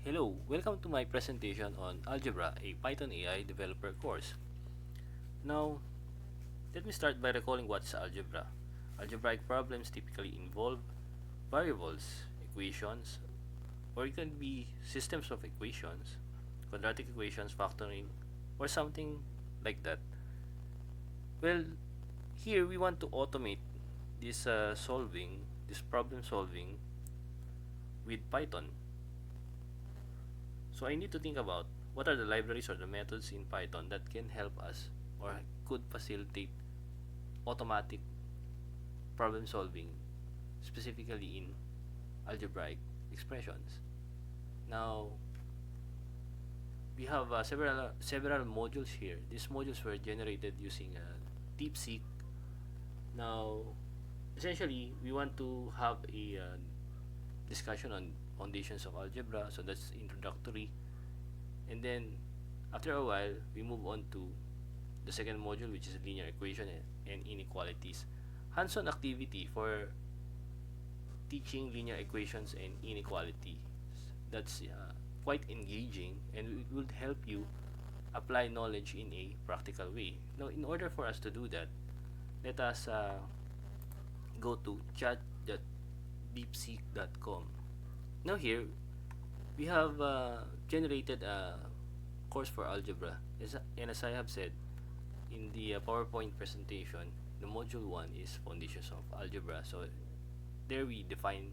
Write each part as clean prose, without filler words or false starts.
Hello, welcome to my presentation on Algebra, a Python AI developer course. Now, let me start by recalling what's algebra. Algebraic problems typically involve variables, equations, or it can be systems of equations, quadratic equations, factoring, or something like that. Well, here we want to automate this problem solving with Python. So I need to think about what are the libraries or the methods in Python that can help us or could facilitate automatic problem solving, specifically in algebraic expressions. Now, we have several modules here. These modules were generated using DeepSeek. Now, essentially, we want to have a discussion on foundations of algebra, so that's introductory. And then, after a while, we move on to the second module, which is linear equation and inequalities. Hands-on activity for teaching linear equations and inequalities. That's quite engaging, and it would help you apply knowledge in a practical way. Now, in order for us to do that, let us go to chat.deepseek.com. Now here, we have generated a course for algebra. And as I have said, in the PowerPoint presentation, the module 1 is foundations of algebra. So there we define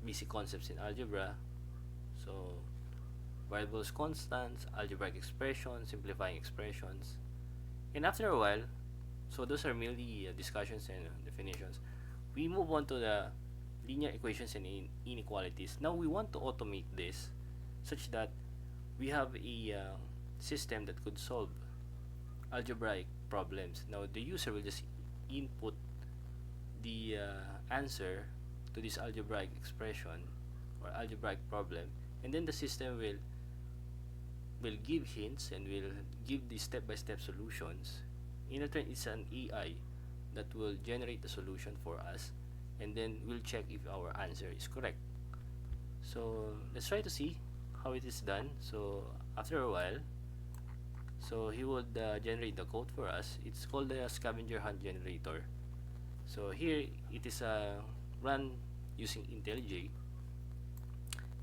basic concepts in algebra. So variables, constants, algebraic expressions, simplifying expressions. And after a while, so those are merely discussions and definitions. We move on to the linear equations and inequalities. Now we want to automate this such that we have a system that could solve algebraic problems. Now the user will just input the answer to this algebraic expression or algebraic problem, and then the system will give hints and will give the step-by-step solutions. In return, it's an AI that will generate the solution for us, and then we'll check if our answer is correct. So let's try to see how it is done. So after a while, so he would generate the code for us. It's called the scavenger hunt generator. So here it is run using IntelliJ,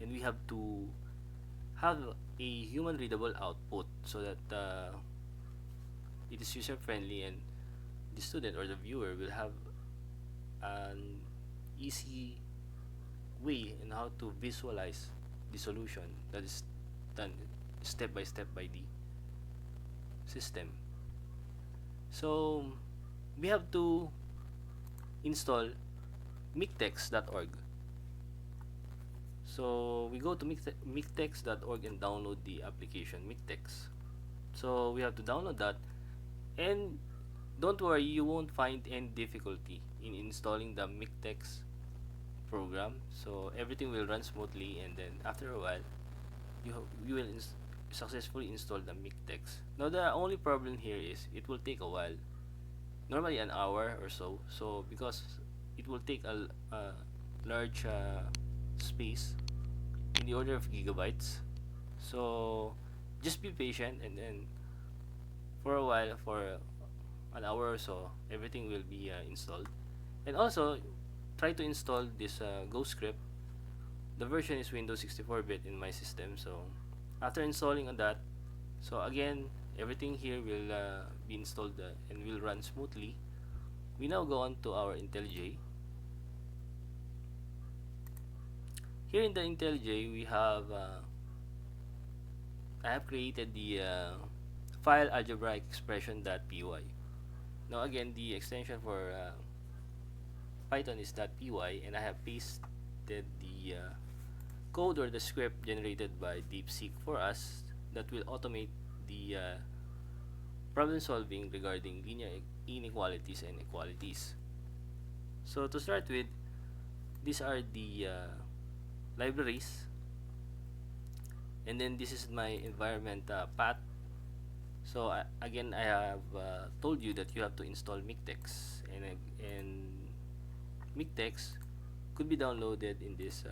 and we have to have a human readable output so that it is user friendly, and the student or the viewer will have an easy way in how to visualize the solution that is done step by step by the system. So we have to install mictex.org. So we go to mictex.org and download the application Mictex. So we have to download that, and don't worry, you won't find any difficulty in installing the Mictex program. So everything will run smoothly, and then after a while, you will successfully install the Mictex. Now the only problem here is it will take a while, normally an hour or so. So because it will take a large space in the order of gigabytes, so just be patient, and then for a while, for an hour or so, everything will be installed. And also try to install this Go script. The version is Windows 64-bit in my system. So after installing on that, so again everything here will be installed and will run smoothly. We now go on to our IntelliJ. Here in the IntelliJ, we have I have created the file algebraic expression.py. Now again, the extension for Python is .py, and I have pasted the code or the script generated by DeepSeek for us that will automate the problem solving regarding linear inequalities and equalities. So to start with, these are the libraries, and then this is my environment path. So again, I have told you that you have to install Mictex, and Mictex could be downloaded in this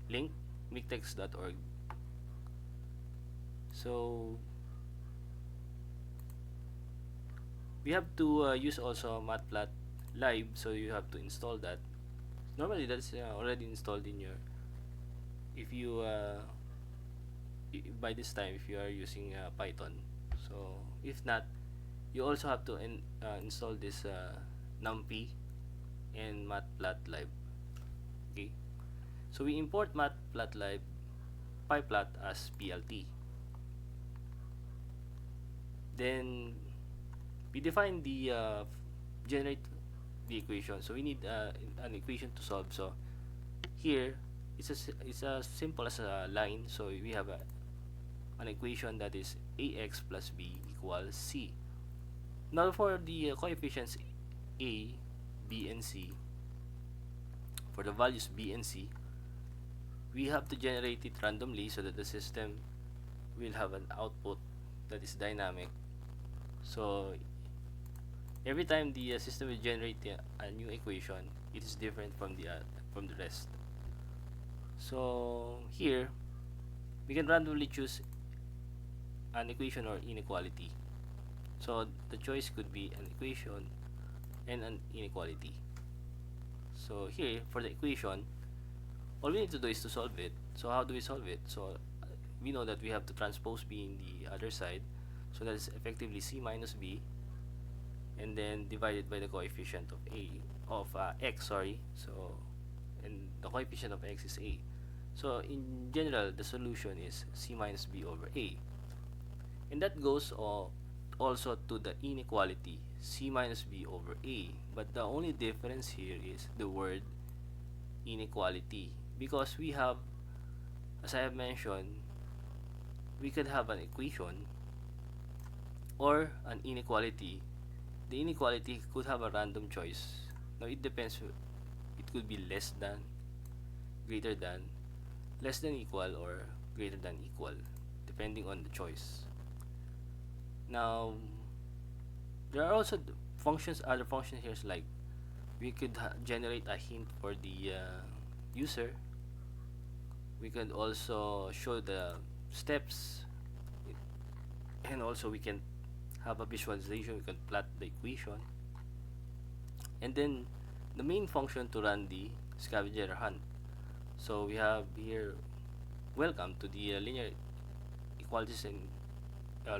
link. mictex.org. So we have to use also matplotlib, so you have to install that. Normally that's already installed in your, if you by this time if you are using Python. So if not, you also have to install this numpy and matplotlib. Okay, so we import matplotlib pyplot as plt. Then we define the generate the equation. So we need an equation to solve. So here it's as simple as a line. So we have an equation that is ax plus b equals c. Now for the coefficients a, b, and c, for the values b and c, we have to generate it randomly so that the system will have an output that is dynamic. So every time the system will generate a new equation, it is different from the rest. So here we can randomly choose an equation or inequality. So the choice could be an equation and an inequality. So here for the equation, all we need to do is to solve it. So how do we solve it? So we know that we have to transpose b in the other side, so that is effectively c minus b, and then divided by the coefficient of x, sorry. So, and the coefficient of x is a. So in general, the solution is c minus b over a, and that goes also to the inequality c minus b over a. But the only difference here is the word inequality, because we have, as I have mentioned, we could have an equation or an inequality. The inequality could have a random choice. Now it depends. It could be less than, greater than, less than equal, or greater than equal, depending on the choice. Now there are also functions, other functions here, like we could generate a hint for the user. We could also show the steps, and also we can have a visualization. We can plot the equation, and then the main function to run the scavenger hunt. So we have here, welcome to the linear equalities and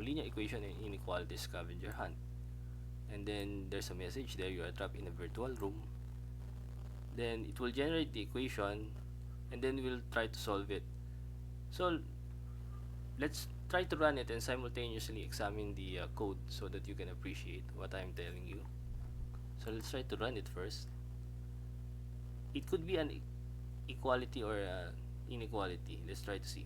linear equation and inequality scavenger hunt. And then there's a message there: you are trapped in a virtual room. Then it will generate the equation, and then we'll try to solve it. So let's try to run it and simultaneously examine the code so that you can appreciate what I'm telling you. So let's try to run it first. It could be an equality or inequality. Let's try to see.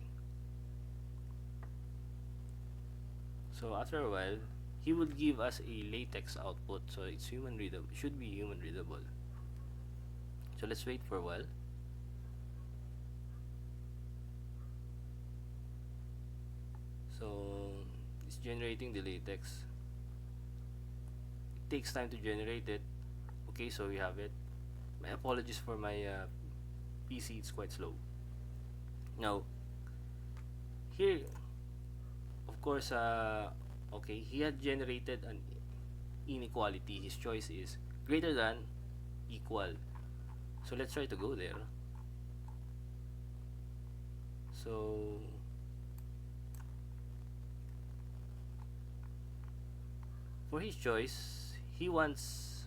So after a while, he would give us a latex output, so it's human readable. Should be human readable. So let's wait for a while. So it's generating the latex. It takes time to generate it. Okay, so we have it. My apologies for my PC, it's quite slow. Now here, of course, okay, he had generated an inequality. His choice is greater than, equal. So let's try to go there. So for his choice, he wants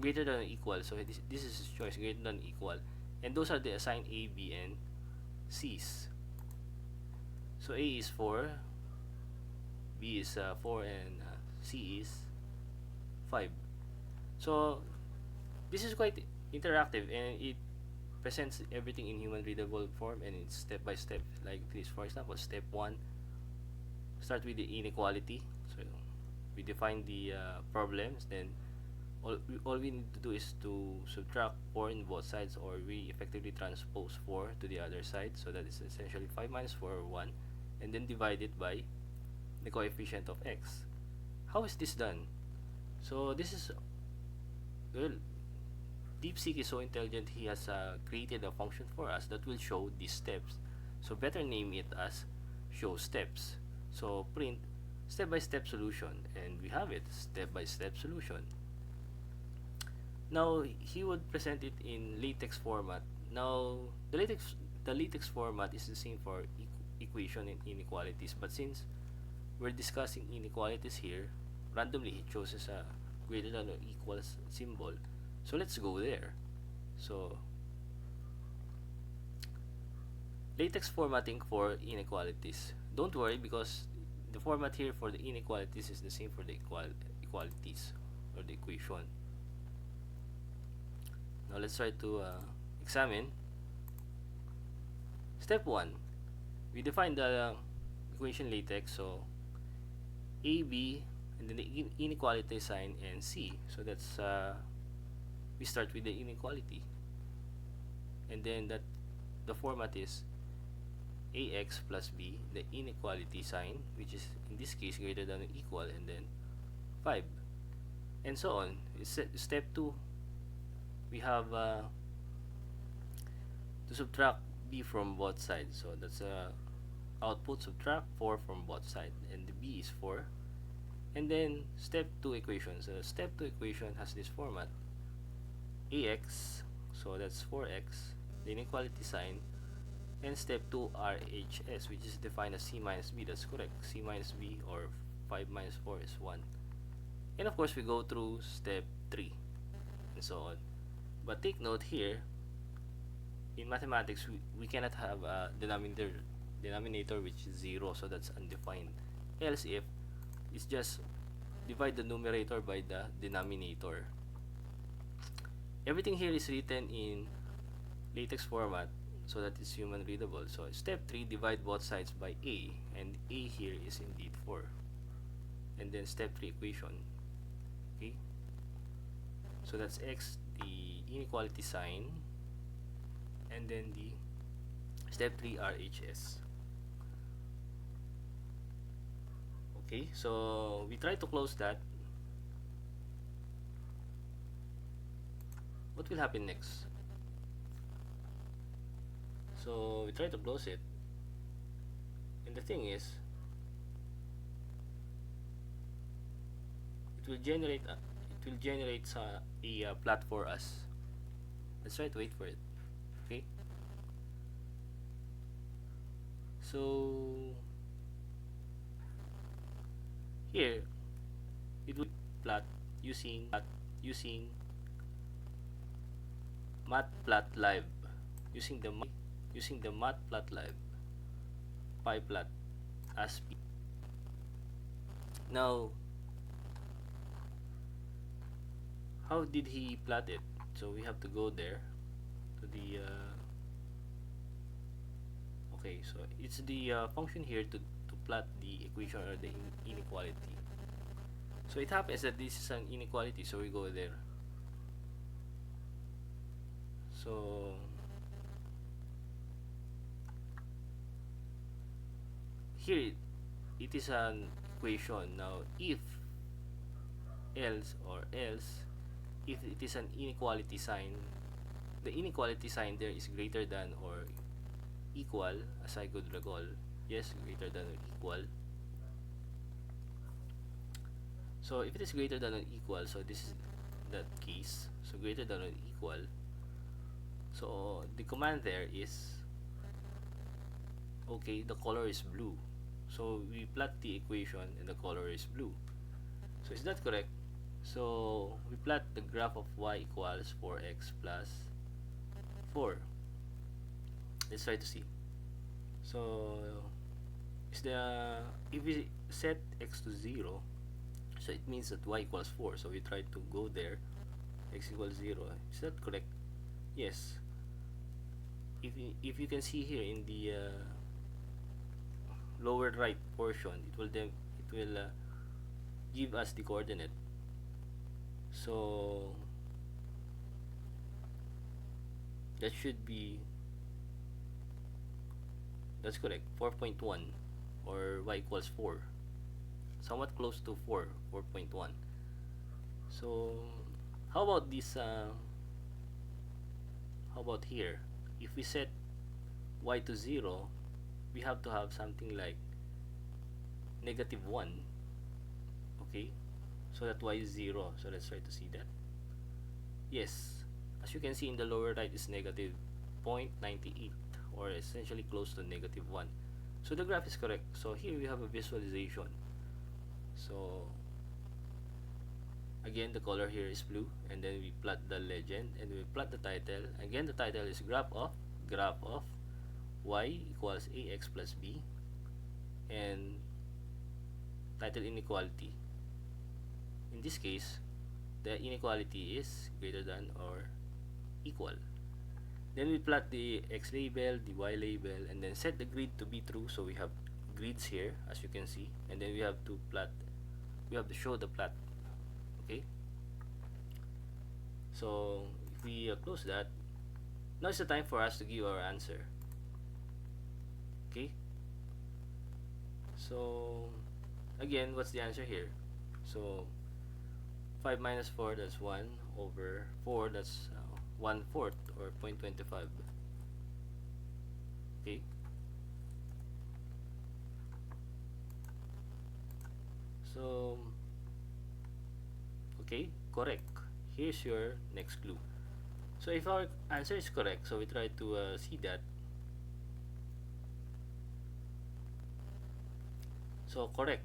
greater than or equal. So this is his choice, greater than, equal, and those are the assigned a, b, and c's. So a is 4, b is 4, and c is 5. So this is quite interactive, and it presents everything in human readable form, and it's step by step like this. For example, step 1, start with the inequality. So we define the problems, then all we need to do is to subtract 4 in both sides, or we effectively transpose 4 to the other side, so that is essentially 5 minus 4, or 1, and then divide it by the coefficient of x. How is this done? So this is, well, DeepSeek is so intelligent, he has created a function for us that will show these steps. So better name it as show steps. So print step-by-step solution, and we have it, step-by-step solution. Now he would present it in LaTeX format. Now the LaTeX format is the same for equation and inequalities, but since we're discussing inequalities here, randomly he chooses a greater than or equals symbol. So let's go there. So LaTeX formatting for inequalities. Don't worry, because the format here for the inequalities is the same for the equalities or the equation. Now let's try to examine. Step 1, we define the equation LaTeX. So A, B, and then the inequality sign, and C. So that's we start with the inequality, and then that the format is ax plus b, the inequality sign, which is in this case greater than or equal, and then 5, and so on. Step 2, we have to subtract b from both sides. So that's output, subtract 4 from both sides, and the b is 4. And then step 2 equation. So step 2 equation has this format: ax, so that's 4x, the inequality sign, and step 2 RHS, which is defined as c minus b. That's correct. C minus b, or 5 minus 4 is 1. And of course we go through step 3 and so on. But take note here, in mathematics we cannot have a denominator which is 0, so that's undefined. Else if it's just divide the numerator by the denominator. Everything here is written in LaTeX format so that it's human readable. So step 3, divide both sides by a, and a here is indeed 4. And then step 3 equation. Okay, so that's x, the inequality sign, and then the step 3 RHS. Okay, so we try to close that. What will happen next? So we try to close it, and the thing is, it will generate a plot for us. Let's try to wait for it. Okay, so here it will plot using matplotlib, using the matplotlib pyplot as p. Now how did he plot it? So we have to go there to the okay, so it's the function here to plot the equation or the inequality. So it happens that this is an inequality, so we go there. So here it is an equation. Now if else if it is an inequality sign, the inequality sign there is greater than or equal, as I could recall. Yes, greater than or equal. So if it is greater than or equal, so this is that case. So greater than or equal. So the command there is, okay, the color is blue. So we plot the equation and the color is blue. So is that correct? So we plot the graph of y equals 4x plus 4. Let's try to see. So is if we set x to 0, so it means that y equals 4. So we try to go there. X equals 0. Is that correct? Yes. If you can see here in the lower right portion, it will give us the coordinate. So that should be, that's correct, 4.1, or y equals 4, somewhat close to 4, 4.1. So how about this how about here? If we set y to 0, we have to have something like -1, okay, so that y is 0. So let's try to see that. Yes, as you can see in the lower right is negative 0.98, or essentially close to -1. So the graph is correct. So here we have a visualization. So again, the color here is blue, and then we plot the legend, and we plot the title. Again, the title is graph of y equals ax plus b, and title inequality. In this case, the inequality is greater than or equal. Then we plot the x label, the y label, and then set the grid to be true. So we have grids here, as you can see, and then we have to show the plot. Okay, so if we close that, now is the time for us to give our answer. Okay, so again, what's the answer here? So 5 minus 4, that's 1 over 4, that's 1/4 or 0.25. Okay, so okay, correct. Here's your next clue. So if our answer is correct, so we try to see that. So correct.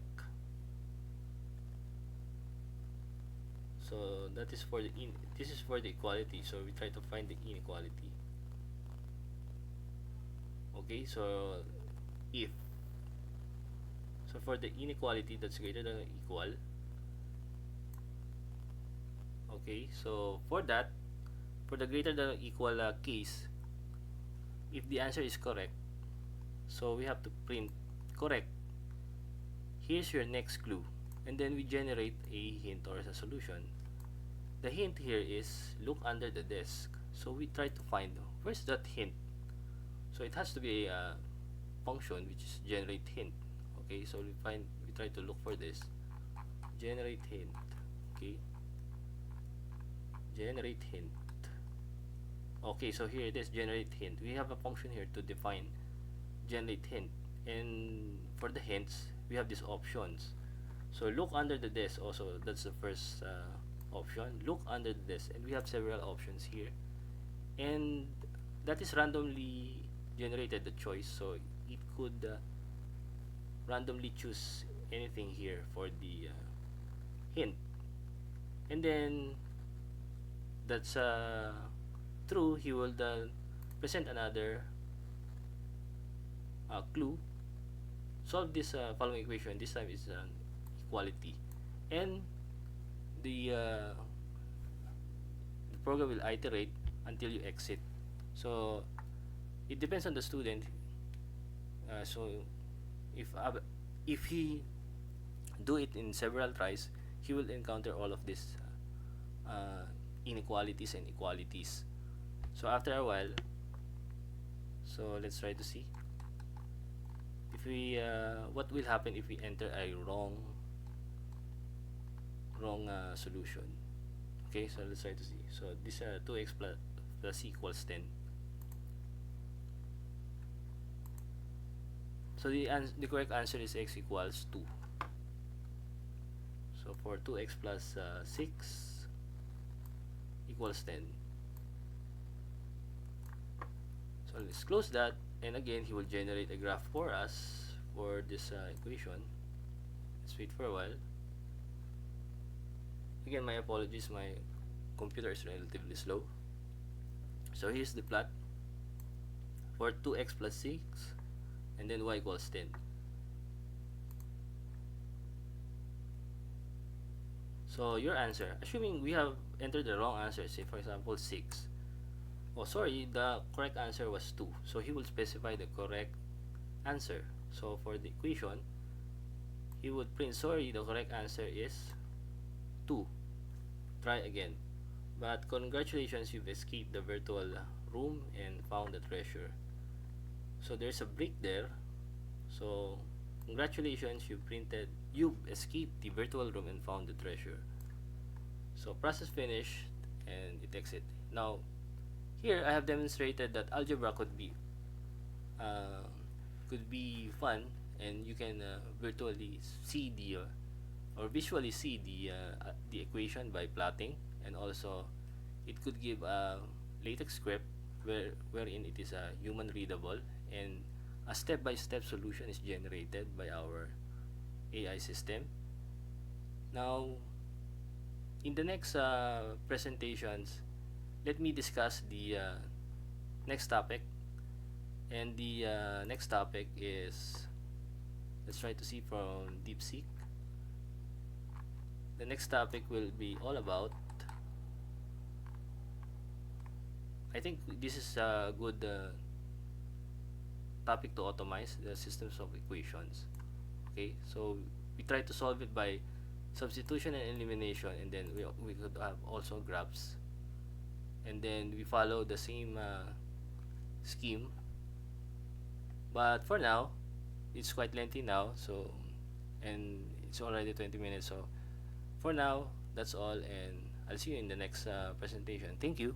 So that is for the this is for the equality. So we try to find the inequality. Okay, so if so for the inequality that's greater than or equal. Okay, so for that, for the greater than or equal case, if the answer is correct, so we have to print correct. Here's your next clue, and then we generate a hint or a solution. The hint here is look under the desk. So we try to find where's that hint. So it has to be a function which is generate hint. Okay, so we try to look for this generate hint. Okay, generate hint. Okay, so here it is, generate hint. We have a function here to define generate hint, and for the hints we have these options. So look under the desk, also that's the first option, look under the desk, and we have several options here, and that is randomly generated, the choice, so it could randomly choose anything here for the hint, and then that's true, he will present another clue. Solve this following equation. This time is equality, and the program will iterate until you exit. So it depends on the student. So if he do it in several tries, he will encounter all of these inequalities and equalities. So after a while, so let's try to see if we what will happen if we enter a wrong solution. Okay, so let's try to see. So this 2x plus equals 10. So the correct answer is x equals 2. So for 2x plus 6 equals 10. So let's close that, and again he will generate a graph for us for this equation. Let's wait for a while. Again, my apologies, my computer is relatively slow. So here's the plot for 2x plus 6 and then y equals 10. So your answer, assuming we have entered the wrong answer, say for example 6. Oh sorry, the correct answer was 2. So he will specify the correct answer. So for the equation, he would print, sorry, the correct answer is 2. Try again. But congratulations, you've escaped the virtual room and found the treasure. So there's a brick there. So congratulations, you've escaped the virtual room and found the treasure. So process finished, and it exit. Now Here I have demonstrated that algebra uh, could be fun, and you can virtually see or visually see the equation by plotting, and also it could give a latex script wherein it is human readable, and a step-by-step solution is generated by our AI system. Now, in the next presentations, let me discuss the next topic. And the next topic is, let's try to see from DeepSeek. The next topic will be all about, I think this is a good topic to automize the systems of equations. Okay, so we try to solve it by substitution and elimination, and then we could have also graphs, and then we follow the same scheme. But for now, it's quite lengthy now, so, and it's already 20 minutes. So for now, that's all, and I'll see you in the next presentation. Thank you.